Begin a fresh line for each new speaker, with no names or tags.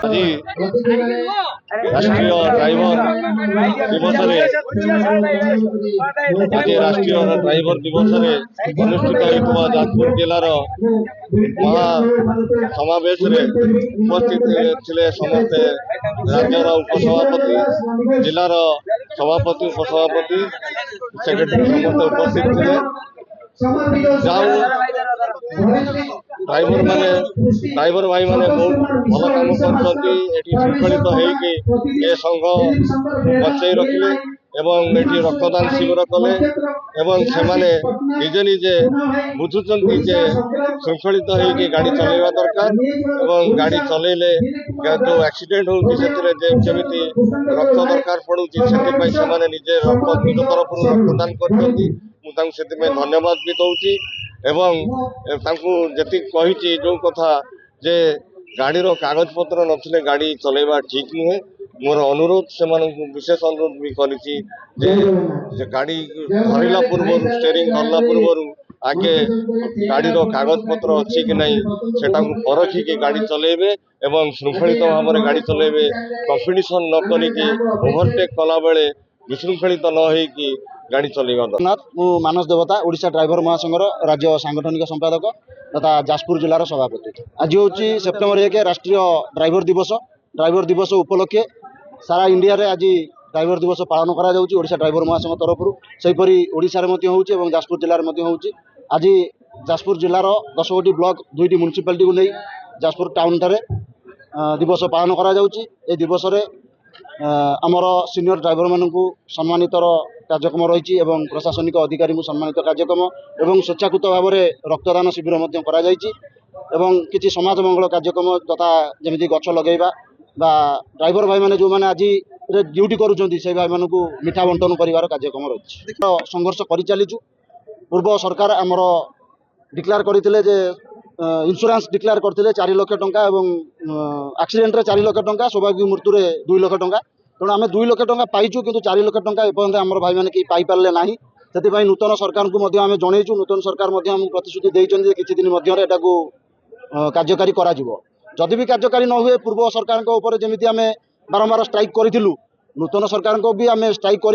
আজি রাষ্ট্রীয় ড্রাইভর দিবসরে আজি রাষ্ট্রীয় ড্রাইভর দিবসরে অনুষ্ঠিত হইଥିବା ଯାଜପୁର ଜିଲ୍ଲାର ମହା ସମାବେଶରେ ଉପସ୍ଥିତ ଥିଲେ ସମସ୍ତେ ରାଜ୍ୟର ଉପସଭାପତି ଜିଲ୍ଲାର ସଭାପତି ଉପସଭାପତି ସେକ୍ରେଟାରୀ ସମସ୍ତେ ଉପସ୍ଥିତ ଥିଲେ। ड्राइवर भाई मैंने बहुत भल काम कर शृंखलित होगी ए संघ बचाई रखिले एवं ये रक्तदान शिविर कले एवं से निजे निजे बुझुंट जे शृंखलित होगी गाड़ी चलवा दरकार एवं गाड़ी चलैले जो एक्सीडेंट होमती रक्त दरकार पड़ू से निजे रक्त निज तरफ रक्तदान कर धन्यवाद भी दूसरी एवं जी कही जो कथा जे गाड़ी कागज पत्र नथिले गाड़ी चलेबा ठीक नुहे मोर अनुरोध से विशेष अनुरोध भी करी गाड़ी धरला पूर्व स्टेरिंग धरला पूर्व आगे गाड़ी कागज पत्र अच्छी कि नहीं सेटा परखिकी गाड़ी चलेबे एवं श्रृंखलित भाव में गाड़ी चलेबे कंपिटिशन न करिकी ओवरटेक कला बेले विशृंखलित न होइकी गाड़ी चलेबा।
मु मानस देवता ओडिशा ड्राइवर महासंघर राज्य सांगठनिक संपादक तथा जाजपुर जिलार सभापति। आज हूँ सेप्टेम्बर 1 राष्ट्रीय ड्राइवर दिवस उपलक्षे सारा इंडिया रे आज ड्राइवर दिवस पालन करा जाउची ओडिशा ड्राइवर महासंघ तरफ सेहीपरि ओडिशा रे मध्य होउची एवं जाजपुर जिल्ला रे मध्य होउची। आज जाजपुर जिल्लार 10 गोटी ब्लॉक 2टी म्युनिसिपालिटी को नहीं जाजपुर टाउन ठारे दिवस पालन करा जाउची। ए दिवस रे आमर सीनियर ड्राइवर मानकु सम्मानितर कार्यक्रम रही एवं प्रशासनिक अधिकारी को सम्मानित कार्यक्रम एवं स्वेच्छाकृत भाव में रक्तदान शिविर एवं किसी समाज मंगल कार्यक्रम तथा जमी गछ लगेगा ड्राइवर भाई मैंने जो मैंने आज ड्यूटी करुँच से भाई मानक मिठा बंटन कर कार्यक्रम रही संघर्ष कर चलीचु। पूर्व सरकार आमर डिक्लेयर करते इंश्योरेंस डिक्लेयर करते 4 लाख टंका एवं एक्सीडेंट 4 लाख टंका स्वाभाविक मृत्यु 2 लाख टंका तेणु आम 2 लाख टंका पाइचु किंतु 4 लाख टंका एपर्यंत आम भाई मैंने कहीं पाई पारे ना से नूतन सरकार को आम जनईचु नूतन सरकार प्रतिश्रुति देते किसी दिन कार्यकारी जदि भी कार्यकारी न हुए पूर्व सरकार जमी आम बारंबार स्ट्राइक करूँ नूतन सरकार को भी आम स्ट्राइक कर